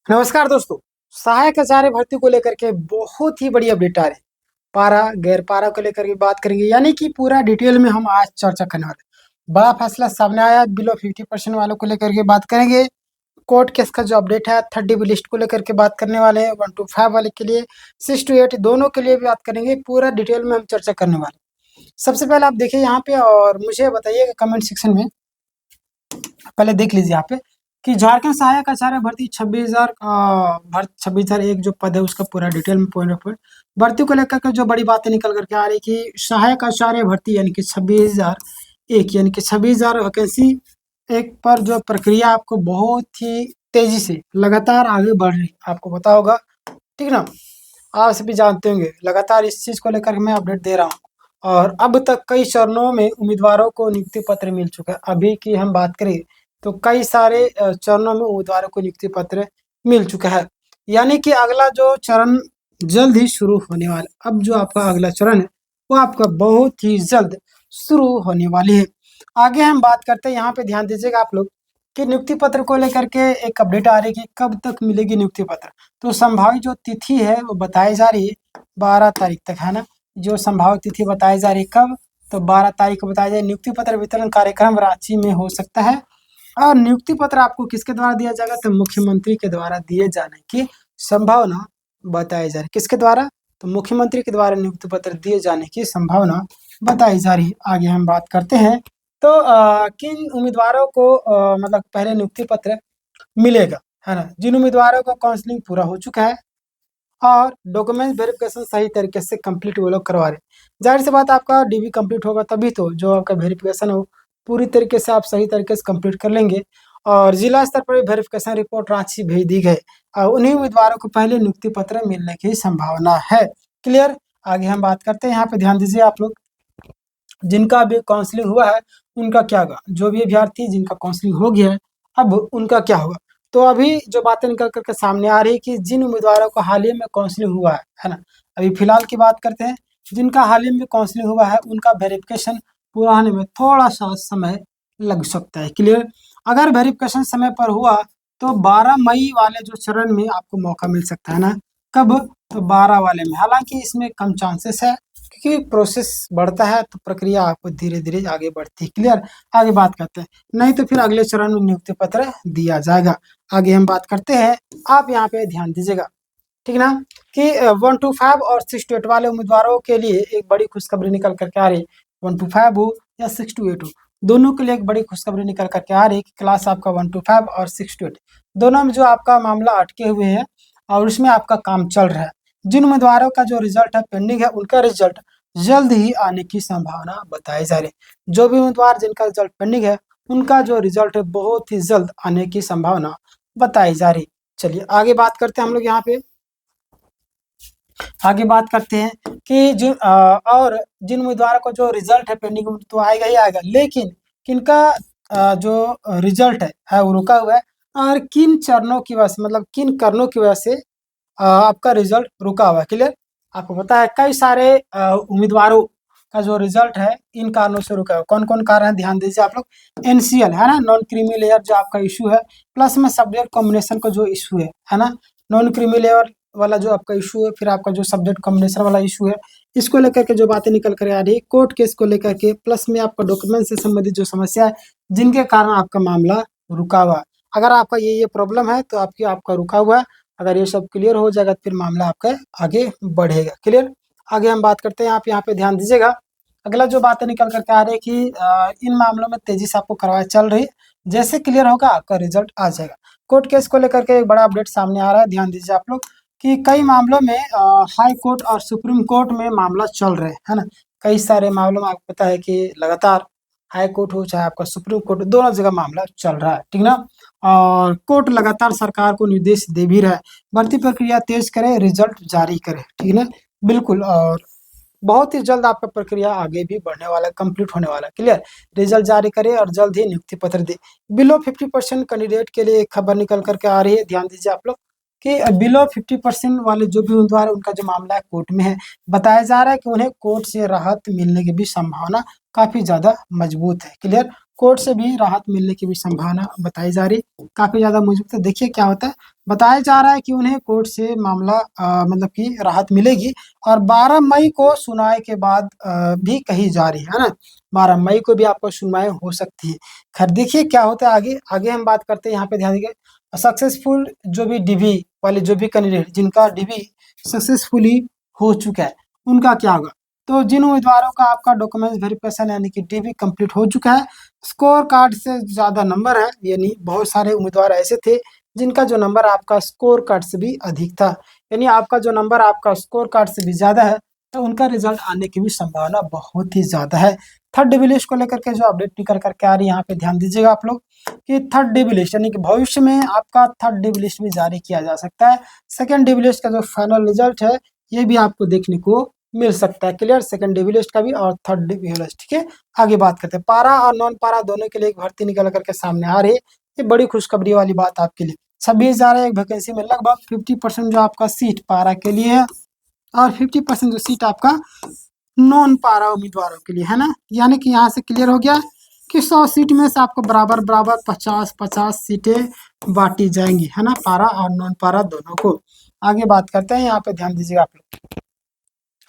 नमस्कार दोस्तों। सहायक आचार्य भर्ती को लेकर के बहुत ही बड़ी अपडेट आ रही है। पारा गैर पारा को लेकर के बात करेंगे, यानी कि पूरा डिटेल में हम आज चर्चा करने वाले हैं। बड़ा फैसला सामने आया, बिलो 50% वालों को लेकर के बात करेंगे। कोर्ट केस का जो अपडेट है, थर्ड डिबी लिस्ट को लेकर के बात करने वाले हैं। 1 to 5 वाले के लिए, 6 to 8 दोनों के लिए भी बात करेंगे। पूरा डिटेल में हम चर्चा करने वाले हैं। सबसे पहले आप देखिए यहाँ पे और मुझे बताइएगा कमेंट सेक्शन में। पहले देख लीजिए यहाँ पे कि झारखंड सहायक आचार्य भर्ती 26,001 जो पद है उसका पूरा डिटेल में पॉइंट पॉइंट भर्ती को लेकर के जो बड़ी बातें निकल करके आ रही कि सहायक आचार्य भर्ती यानी कि 26,001 यानी कि 26,000 वैकेंसी एक पर जो प्रक्रिया आपको बहुत ही तेजी से लगातार आगे बढ़ रही आपको पता होगा, ठीक ना। आप सभी जानते होंगे, लगातार इस चीज को लेकर मैं अपडेट दे रहा हूँ और अब तक कई चरणों में उम्मीदवारों को नियुक्ति पत्र मिल चुका है। अभी की हम बात करें तो कई सारे चरणों में उम्मीदवारों को नियुक्ति पत्र मिल चुका है, यानी कि अगला जो चरण जल्द ही शुरू होने वाला। अब जो आपका अगला चरण है वो आपका बहुत ही जल्द शुरू होने वाली है। आगे हम बात करते हैं, यहाँ पे ध्यान दीजिएगा आप लोग कि नियुक्ति पत्र को लेकर के एक अपडेट आ रही है कि कब तक मिलेगी नियुक्ति पत्र। तो संभावित जो तिथि है वो बताई जा रही है 12 तारीख तक, है ना। जो संभावित तिथि बताई जा रही है कब, तो 12 तारीख को बताया जाए। नियुक्ति पत्र वितरण कार्यक्रम रांची में हो सकता है और नियुक्ति पत्र आपको किसके द्वारा दिया जाएगा, तो मुख्यमंत्री के द्वारा दिए जाने की संभावना बताई जा रही है। किसके द्वारा, तो मुख्यमंत्री के द्वारा नियुक्ति पत्र दिए जाने की संभावना बताई जा रही है। आगे हम बात करते हैं तो किन उम्मीदवारों को मतलब पहले नियुक्ति पत्र मिलेगा, है ना। जिन उम्मीदवारों का काउंसलिंग पूरा हो चुका है और डॉक्यूमेंट वेरिफिकेशन सही तरीके से कंप्लीट वो लोग करवा रहे हैं। जाहिर सी बात, आपका डीबी कंप्लीट होगा तभी तो जो आपका वेरिफिकेशन हो पूरी तरीके से आप सही तरीके से कंप्लीट कर लेंगे। और जिला स्तर पर वेरिफिकेशन रिपोर्ट रांची भेज दी गई और उन्हीं उम्मीदवारों को पहले नियुक्ति पत्र मिलने की संभावना है। क्लियर। आगे हम बात करते हैं, यहाँ पे ध्यान दीजिए आप लोग। जिनका अभी काउंसलिंग हुआ है उनका क्या होगा, जो भी अभ्यर्थी जिनका काउंसलिंग हो गया है अब उनका क्या होगा। तो अभी जो बातें निकल करके सामने आ रही है कि जिन उम्मीदवारों को हाल ही में काउंसलिंग हुआ है ना। अभी फिलहाल की बात करते हैं, जिनका हाल ही में काउंसलिंग हुआ है उनका वेरिफिकेशन पूरा होने में थोड़ा सा समय लग सकता है। क्लियर। अगर वेरिफिकेशन समय पर हुआ तो 12 मई वाले जो चरण में आपको मौका मिल सकता है ना। कब, तो 12 वाले में। हालांकि इसमें कम चांसेस है क्योंकि प्रोसेस बढ़ता है तो प्रक्रिया आपको धीरे धीरे आगे बढ़ती है। क्लियर। आगे बात करते हैं, नहीं तो फिर अगले चरण में नियुक्ति पत्र दिया जाएगा। आगे हम बात करते हैं, आप यहाँ पे ध्यान दीजिएगा, ठीक ना, कि 1 to 5 और 6 to 8 वाले उम्मीदवारों के लिए एक बड़ी खुशखबरी निकल करके आ रही है। 1 to 5 हो या 6 to 8 हो, दोनों के लिए एक बड़ी खुशखबरी निकल करके आ रही है कि क्लास आपका 1 to 5 और 6 to 8 दोनों में जो आपका मामला अटके हुए हैं और उसमें आपका काम चल रहा है। जिन उम्मीदवारों का जो रिजल्ट है पेंडिंग है उनका रिजल्ट जल्द ही आने की संभावना बताई जा रही है। जो भी उम्मीदवार जिनका रिजल्ट पेंडिंग है उनका जो रिजल्ट है बहुत ही जल्द आने की संभावना बताई जा रही। चलिए आगे बात करते हैं हम लोग यहाँ पे। आगे बात करते हैं कि और जिन उम्मीदवारों को जो रिजल्ट है पेंडिंग तो आएगा ही आएगा, लेकिन किनका जो रिजल्ट है वो रुका हुआ है और किन चरणों की वजह से, मतलब किन कारणों की वजह से आपका रिजल्ट रुका हुआ है। क्लियर। आपको पता है कई सारे उम्मीदवारों का जो रिजल्ट है इन कारणों से रुका है। कौन कौन कारण है ध्यान दीजिए आप लोग। एनसीएल है ना, नॉन क्रीमी लेयर जो आपका इशू है, प्लस में सब्जेक्ट कॉम्बिनेशन का जो इशू है ना। नॉन क्रीमी लेयर वाला जो आपका इशू है, फिर आपका जो सब्जेक्ट कॉम्बिनेशन वाला इशू है, इसको लेकर के जो बातें निकल कर आ रही है, कोर्ट केस को लेकर के, प्लस में आपका डॉक्यूमेंट से संबंधित जो समस्या है जिनके कारण आपका मामला रुका हुआ है। अगर आपका ये प्रॉब्लम है तो आपका रुका हुआ है, अगर ये सब क्लियर हो जाएगा तो फिर मामला आपका आगे बढ़ेगा। क्लियर। आगे हम बात करते हैं, आप यहाँ पे ध्यान दीजिएगा। अगला जो बातें निकल करके आ रही है कि इन मामलों में तेजी से आपको करवाया चल रही है, जैसे क्लियर होगा आपका रिजल्ट आ जाएगा। कोर्ट केस को लेकर के एक बड़ा अपडेट सामने आ रहा है, ध्यान दीजिए आप लोग कि कई मामलों में हाई कोर्ट और सुप्रीम कोर्ट में मामला चल रहे हैं, है ना। कई सारे मामलों में आपको पता है कि लगातार हाई कोर्ट हो चाहे आपका सुप्रीम कोर्ट, दोनों जगह मामला चल रहा है, ठीक ना। और कोर्ट लगातार सरकार को निर्देश दे भी रहा है, भर्ती प्रक्रिया तेज करे, रिजल्ट जारी करे, ठीक ना। बिल्कुल। और बहुत ही जल्द आपका प्रक्रिया आगे भी बढ़ने वाला है, कंप्लीट होने वाला है। क्लियर। रिजल्ट जारी करे और जल्द ही नियुक्ति पत्र दे। बिलो 50% कैंडिडेट के लिए एक खबर निकल करके आ रही है, ध्यान दीजिए आप लोग कि बिलो 50% वाले जो भी उम्मीदवार उनका जो मामला है कोर्ट में है, बताया जा रहा है कि उन्हें कोर्ट से राहत मिलने की भी संभावना काफी ज्यादा मजबूत है। क्लियर। कोर्ट से भी राहत मिलने की भी संभावना बताई जा रही, काफ़ी ज़्यादा मजबूत है। देखिए क्या होता है, बताया जा रहा है कि उन्हें कोर्ट से मामला मतलब कि राहत मिलेगी और 12 मई को सुनवाई के बाद भी कही जा रही है ना? 12 मई को भी आपको सुनवाई हो सकती है। खैर देखिए क्या होता है आगे, आगे हम बात करते हैं, यहाँ पे ध्यान दीजिए। सक्सेसफुल जो भी डीबी वाले जो भी कैंडिडेट जिनका डीबी सक्सेसफुली हो चुका है, उनका क्या होगा? तो जिन उम्मीदवारों का आपका डॉक्यूमेंट्स वेरिफिकेशन यानी कि डीबी कंप्लीट हो चुका है, स्कोर कार्ड से ज़्यादा नंबर है, यानी बहुत सारे उम्मीदवार ऐसे थे जिनका जो नंबर आपका स्कोर कार्ड से भी अधिक था, यानी आपका जो नंबर आपका स्कोर कार्ड से भी ज़्यादा है, तो उनका रिजल्ट आने की भी संभावना बहुत ही ज़्यादा है। थर्ड डीबी लिस्ट को लेकर के जो अपडेट निकल करके आ रही है, यहाँ पे ध्यान दीजिएगा आप लोग कि थर्ड डीबी लिस्ट यानी कि भविष्य में आपका थर्ड डीबी लिस्ट भी जारी किया जा सकता है। सेकंड डीबी लिस्ट का जो फाइनल रिजल्ट है, ये भी आपको देखने को मिल सकता है। क्लियर, सेकंड डीबी लिस्ट का भी और थर्ड डीबी लिस्ट। ठीक है, आगे बात करते हैं। पारा और नॉन पारा दोनों के लिए एक भर्ती निकल करके सामने आ रही है। ये बड़ी खुशखबरी वाली बात आपके लिए। 26,000 एक वैकेंसी में लगभग 50% जो आपका सीट पारा के लिए है और 50% जो सीट आपका नॉन पारा उम्मीदवारों के लिए है ना। यानी कि यहाँ से क्लियर हो गया कि 100 सीट में से आपको बराबर बराबर 50-50 सीटें बांटी जाएंगी, है ना, पारा और नॉन पारा दोनों को। आगे बात करते हैं, यहाँ पे ध्यान दीजिएगा आप लोग।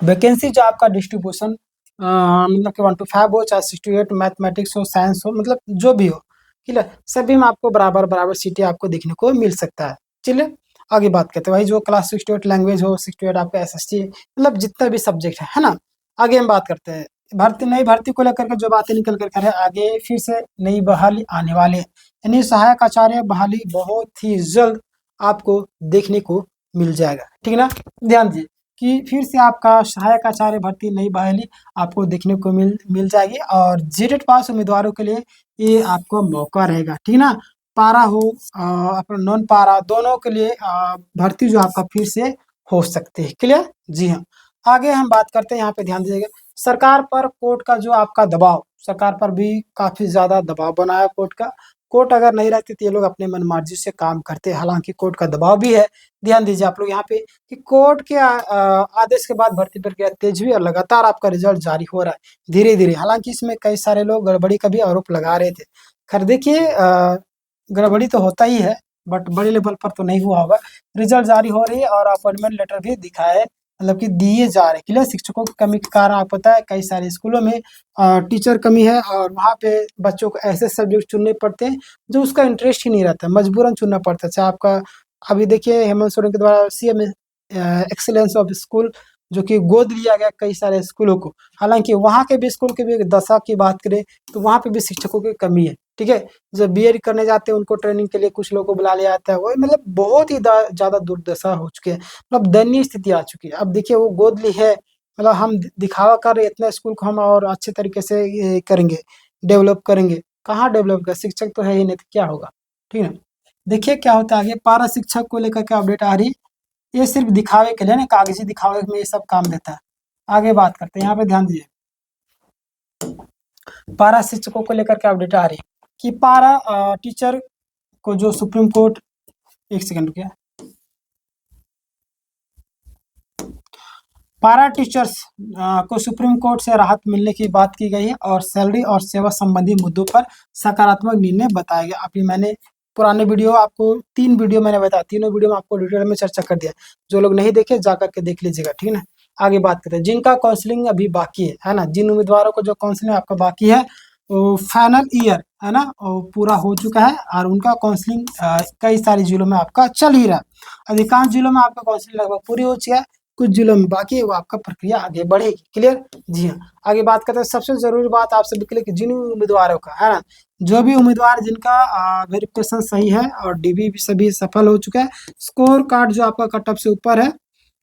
वैकेंसी जो आपका डिस्ट्रीब्यूशन मतलब कि 1 to 5 हो, चाहे 6 to 8 मैथमेटिक्स हो, साइंस हो, मतलब जो भी हो, क्लियर, सभी में आपको बराबर बराबर सीटें आपको देखने को मिल सकता है। चलिए आगे बात करते हैं। वही जो क्लास 6 to 8 लैंग्वेज हो, 6 to 8 आपका एसएसटी, मतलब जितना भी सब्जेक्ट है ना। आगे हम बात करते हैं भर्ती, नई भर्ती को लेकर के जो बातें निकल कर है आगे, फिर से नई बहाली आने वाली है, यानी सहायक आचार्य बहाली बहुत ही जल्द आपको देखने को मिल जाएगा। ठीक है ना, ध्यान दीजिए कि फिर से आपका सहायक आचार्य भर्ती नई बहाली आपको देखने को मिल जाएगी और जेटेट पास उम्मीदवारों के लिए ये आपको मौका रहेगा। ठीक है ना, पारा हो अपना नॉन पारा दोनों के लिए भर्ती जो आपका फिर से हो सकती है। क्लियर, जी हाँ। आगे हम बात करते हैं, यहाँ पे ध्यान दीजिएगा। सरकार पर कोर्ट का जो आपका दबाव, सरकार पर भी काफी ज्यादा दबाव बना है कोर्ट का। कोर्ट अगर नहीं रहती तो ये लोग अपने मनमर्जी से काम करते, हालांकि कोर्ट का दबाव भी है। ध्यान दीजिए आप लोग यहाँ पे कि कोर्ट के आदेश के बाद भर्ती प्रक्रिया तेज हुई और लगातार आपका रिजल्ट जारी हो रहा है धीरे धीरे। हालांकि इसमें कई सारे लोग गड़बड़ी का भी आरोप लगा रहे थे। खैर देखिए गड़बड़ी तो होता ही है, बट बड़े लेवल पर तो नहीं हुआ होगा। रिजल्ट जारी हो रही है और अपॉइंटमेंट लेटर भी दिखाए, मतलब कि दिए जा रहे। क्लियर, शिक्षकों की कमी के कारण आपको पता है कई सारे स्कूलों में टीचर कमी है और वहाँ पे बच्चों को ऐसे सब्जेक्ट चुनने पड़ते हैं जो उसका इंटरेस्ट ही नहीं रहता, मजबूरन चुनना पड़ता है। चाहे आपका अभी देखिए हेमंत सोरेन के द्वारा सीएम एक्सीलेंस ऑफ स्कूल जो कि गोद लिया गया कई सारे स्कूलों को, हालांकि वहाँ के भी स्कूल के भी दशा की बात करें तो वहाँ पे भी शिक्षकों की कमी है। ठीक है, जब बीएड करने जाते हैं उनको ट्रेनिंग के लिए कुछ लोगों को बुला लिया जाता है, वो मतलब बहुत ही ज्यादा दुर्दशा हो चुकी है, मतलब दयनीय स्थिति आ चुकी है। अब देखिए वो गोद ली है, मतलब हम दिखावा कर रहे इतना स्कूल को हम और अच्छे तरीके से ये करेंगे, डेवलप करेंगे, कहाँ डेवलप कर, शिक्षक तो है ही नहीं तो क्या होगा। ठीक है, देखिए क्या होता है आगे। पारा शिक्षक को लेकर के अपडेट आ रही है, ये सिर्फ दिखावे के लिए ना, कागजी दिखावे में ये सब काम देता है। आगे बात करते हैं, यहाँ पे ध्यान दीजिए। पारा शिक्षकों को लेकर के अपडेट आ रही है कि पारा टीचर को जो सुप्रीम कोर्ट, एक सेकंड रुकिए, पारा टीचर्स को सुप्रीम कोर्ट से राहत मिलने की बात की गई है और सैलरी और सेवा संबंधी मुद्दों पर सकारात्मक निर्णय बताया गया। अभी मैंने पुराने वीडियो आपको 3 वीडियो मैंने बताया, तीनों वीडियो में आपको डिटेल में चर्चा कर दिया, जो लोग नहीं देखे जाकर के देख लीजिएगा। ठीक है ना, आगे बात करते हैं जिनका काउंसलिंग अभी बाकी है ना, जिन उम्मीदवारों को जो काउंसलिंग आपका बाकी है वो फाइनल ईयर है ना, वो पूरा हो चुका है और उनका काउंसलिंग कई सारे जिलों में आपका चल ही रहा है। अधिकांश जिलों में आपका काउंसलिंग लगभग पूरी हो चुकी है, कुछ जिलों में बाकी है, वो आपका प्रक्रिया आगे बढ़ेगी। क्लियर, जी हाँ। आगे बात करते हैं, सबसे जरूरी बात आप सभी के लिए कि जिन उम्मीदवारों का है ना, जो भी उम्मीदवार जिनका वेरिफिकेशन सही है और डीबी भी सभी सफल हो चुका है, स्कोर कार्ड जो आपका कट ऑफ से ऊपर है,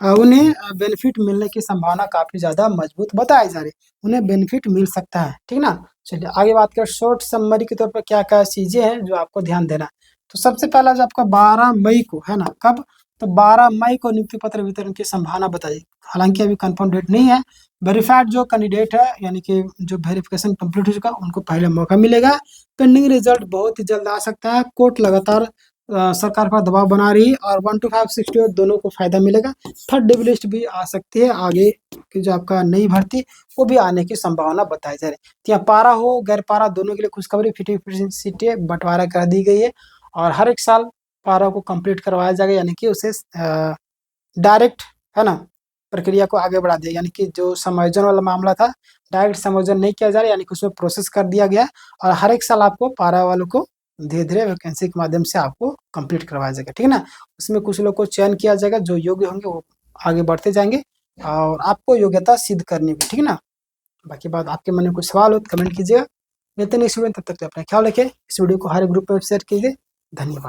उन्हें बेनिफिट मिलने की संभावना काफी ज्यादा मजबूत बताई जा रही है, उन्हें बेनिफिट मिल सकता है। ठीक ना, चलिए आगे बात करें शॉर्ट समरी के तौर पर क्या क्या चीजें हैं जो आपको ध्यान देना है। तो सबसे पहला जो आपका 12 मई को है ना, कब, तो 12 मई को नियुक्ति पत्र वितरण की संभावना बताई, हालांकि अभी कंफर्म डेट नहीं है। वेरीफाइड जो कैंडिडेट है यानी कि जो वेरिफिकेशन कंप्लीट हो चुका उनको पहले मौका मिलेगा। पेंडिंग रिजल्ट बहुत ही जल्द आ सकता है। कोर्ट लगातार सरकार पर दबाव बना रही है और 1 to 5 68 दोनों को फ़ायदा मिलेगा। थर्ड डे लिस्ट भी आ सकती है आगे की जो आपका नई भर्ती वो भी आने की संभावना बताई जा रही है। तो यहाँ पारा हो गैर पारा दोनों के लिए खुशखबरी 50% सीटें बंटवारा कर दी गई है और हर एक साल पारा को कंप्लीट करवाया जाएगा यानी कि उसे डायरेक्ट है ना प्रक्रिया को आगे बढ़ा दिया यानी कि जो समायोजन वाला मामला था डायरेक्ट समायोजन नहीं किया जा रहा यानी कि उसमें प्रोसेस कर दिया गया और हर एक साल आपको पारा वालों को धीरे-धीरे वैकेंसी के माध्यम से आपको कंप्लीट करवाया जाएगा, ठीक है ना? उसमें कुछ लोग को चयन किया जाएगा, जो योग्य होंगे वो आगे बढ़ते जाएँगे और आपको योग्यता सिद्ध करनी होगी, ठीक है ना? बाकी बात आपके मन में कोई सवाल हो तो कमेंट कीजिएगा। मिलते हैं नेक्स्ट वीडियो में, तब तक के लिए अपना ख्याल रखिए। इस वीडियो को हर ग्रुप में शेयर कीजिए। धन्यवाद।